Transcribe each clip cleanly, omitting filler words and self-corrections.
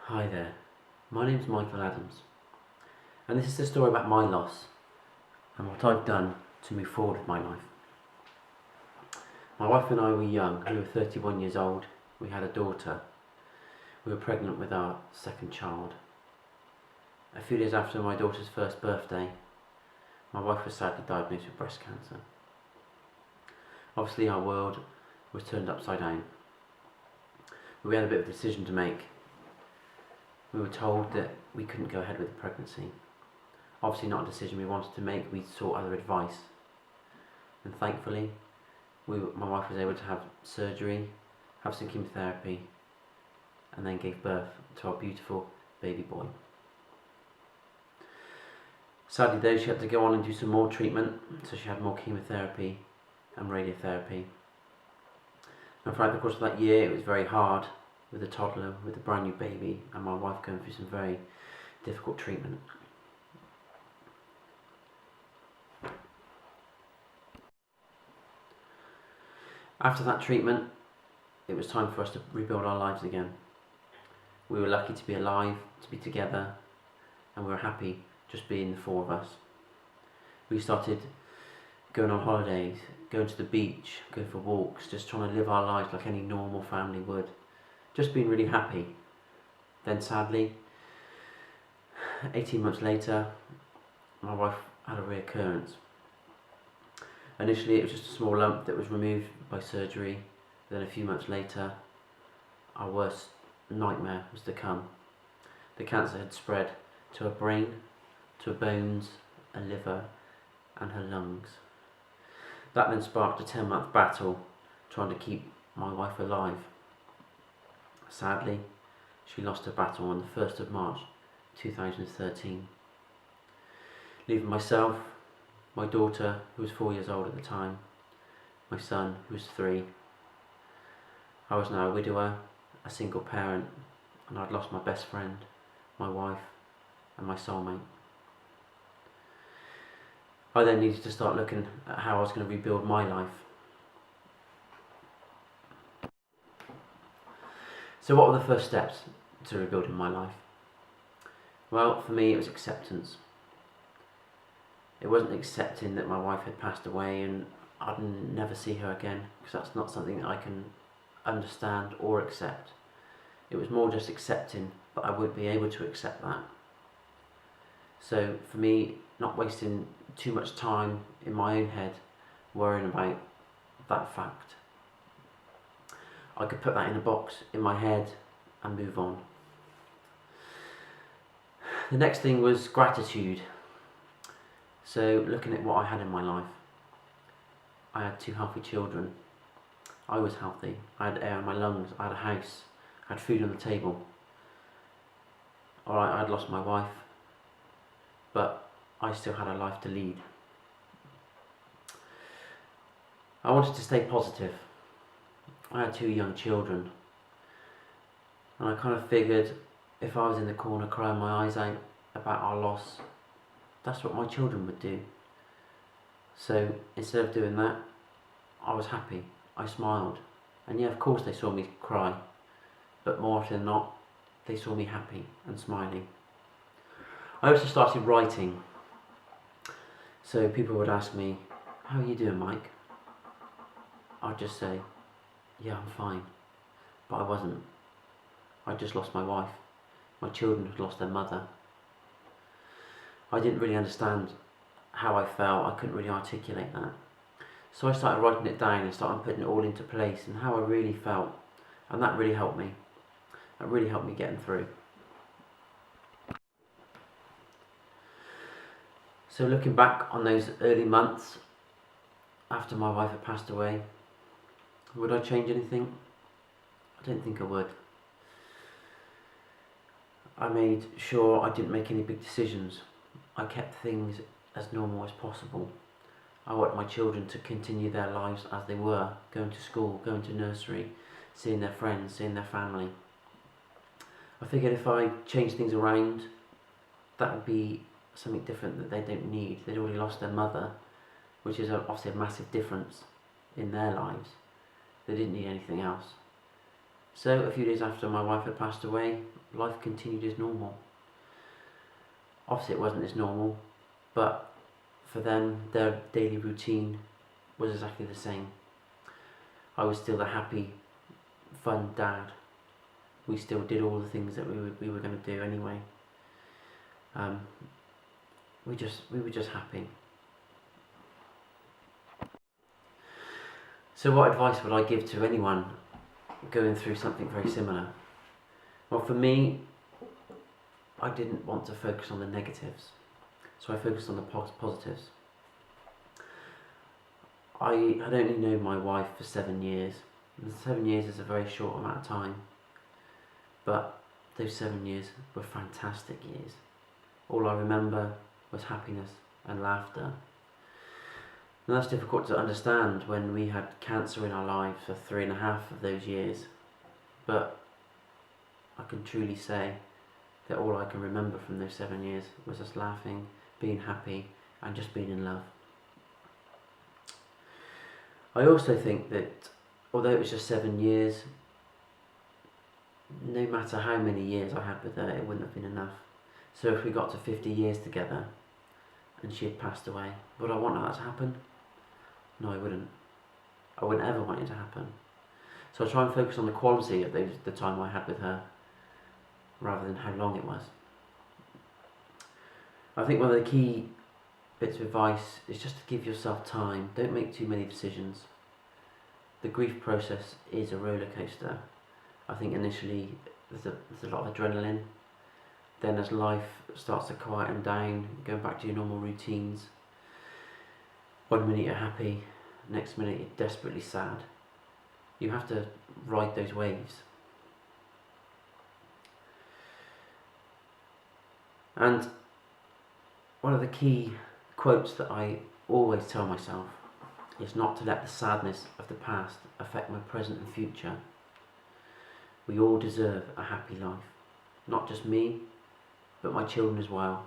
Hi there, my name's Michael Adams, and this is the story about my loss and what I've done to move forward with my life. My wife and I were young, we were 31 years old, we had a daughter, we were pregnant with our second child. A few days after my daughter's first birthday, my wife was sadly diagnosed with breast cancer. Obviously our world was turned upside down. We had a bit of a decision to make. We were told that we couldn't go ahead with the pregnancy. Obviously not a decision we wanted to make, we sought other advice. And thankfully, my wife was able to have surgery, have some chemotherapy, and then gave birth to our beautiful baby boy. Sadly though, she had to go on and do some more treatment, so she had more chemotherapy and radiotherapy. And throughout the course of that year, it was very hard with a toddler, with a brand new baby, and my wife going through some very difficult treatment. After that treatment, it was time for us to rebuild our lives again. We were lucky to be alive, to be together, and we were happy just being the four of us. We started going on holidays, going to the beach, going for walks, just trying to live our lives like any normal family would. Just being really happy. Then sadly, 18 months later, my wife had a reoccurrence. Initially it was just a small lump that was removed by surgery. Then a few months later, our worst nightmare was to come. The cancer had spread to her brain, to her bones, her liver and her lungs. That then sparked a 10-month battle trying to keep my wife alive. Sadly, she lost her battle on the 1st of March 2013, leaving myself, my daughter who was 4 years old at the time, my son who was 3. I was now a widower, a single parent, and I'd lost my best friend, my wife and my soulmate. I then needed to start looking at how I was going to rebuild my life. So what were the first steps to rebuilding my life? Well, for me it was acceptance. It wasn't accepting that my wife had passed away and I'd never see her again, because that's not something that I can understand or accept. It was more just accepting, but I wouldn't be able to accept that. So for me, not wasting too much time in my own head worrying about that fact. I could put that in a box in my head and move on. The next thing was gratitude. So looking at what I had in my life. I had 2 healthy children. I was healthy. I had air in my lungs. I had a house. I had food on the table. Alright, I'd lost my wife, but I still had a life to lead. I wanted to stay positive. I had 2 young children, and I kind of figured if I was in the corner crying my eyes out about our loss, that's what my children would do. So instead of doing that, I was happy. I smiled, and yeah, of course they saw me cry, but more often than not, they saw me happy and smiling. I also started writing. So people would ask me, "How are you doing, Mike?" I'd just say, "Yeah, I'm fine." But I wasn't. I just lost my wife. My children had lost their mother. I didn't really understand how I felt. I couldn't really articulate that. So I started writing it down and started putting it all into place and how I really felt. And that really helped me. That really helped me getting through. So looking back on those early months after my wife had passed away, would I change anything? I don't think I would. I made sure I didn't make any big decisions. I kept things as normal as possible. I wanted my children to continue their lives as they were, going to school, going to nursery, seeing their friends, seeing their family. I figured if I changed things around, that would be something different that they don't need. They'd already lost their mother, which is obviously a massive difference in their lives. They didn't need anything else. So a few days after my wife had passed away, life continued as normal. Obviously it wasn't as normal, but for them, their daily routine was exactly the same. I was still the happy, fun dad. We still did all the things that we were going to do anyway. Um, we were just happy. So what advice would I give to anyone going through something very similar? Well, for me, I didn't want to focus on the negatives, so I focused on the positives. I had only known my wife for 7 years, and 7 years is a very short amount of time, but those 7 years were fantastic years. All I remember was happiness and laughter. And that's difficult to understand when we had cancer in our lives for 3.5 of those years, but I can truly say that all I can remember from those 7 years was us laughing, being happy, and just being in love. I also think that although it was just 7 years, no matter how many years I had with her, it wouldn't have been enough. So if we got to 50 years together and she had passed away, would I want that to happen? No, I wouldn't. I wouldn't ever want it to happen. So I try and focus on the quality of the time I had with her, rather than how long it was. I think one of the key bits of advice is just to give yourself time. Don't make too many decisions. The grief process is a roller coaster. I think initially there's a lot of adrenaline. Then as life starts to quieten down, going back to your normal routines, one minute you're happy, next minute you're desperately sad. You have to ride those waves. And one of the key quotes that I always tell myself is not to let the sadness of the past affect my present and future. We all deserve a happy life. Not just me, but my children as well.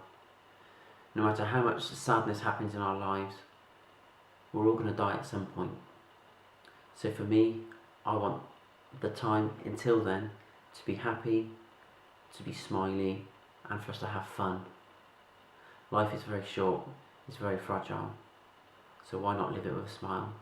No matter how much sadness happens in our lives, we're all going to die at some point. So for me, I want the time until then to be happy, to be smiley, and for us to have fun. Life is very short, it's very fragile, so why not live it with a smile?